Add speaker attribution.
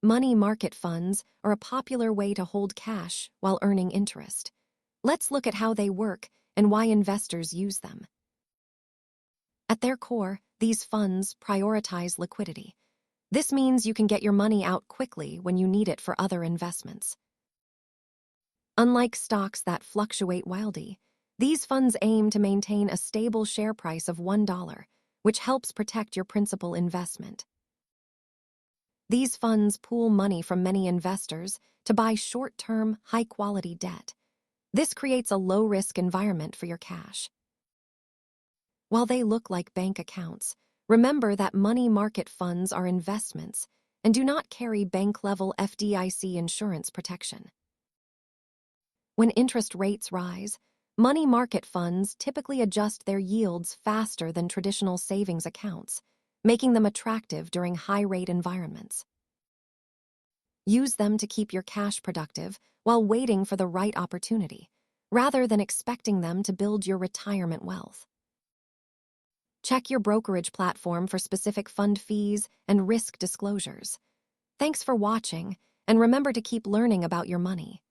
Speaker 1: Money market funds are a popular way to hold cash while earning interest. Let's look at how they work and why investors use them. At their core, these funds prioritize liquidity. This means you can get your money out quickly when you need it for other investments. Unlike stocks that fluctuate wildly, these funds aim to maintain a stable share price of $1, which helps protect your principal investment. These funds pool money from many investors to buy short-term, high-quality debt. This creates a low-risk environment for your cash. While they look like bank accounts, remember that money market funds are investments and do not carry bank-level FDIC insurance protection. When interest rates rise, money market funds typically adjust their yields faster than traditional savings accounts, making them attractive during high-rate environments. Use them to keep your cash productive while waiting for the right opportunity, rather than expecting them to build your retirement wealth. Check your brokerage platform for specific fund fees and risk disclosures. Thanks for watching, and remember to keep learning about your money.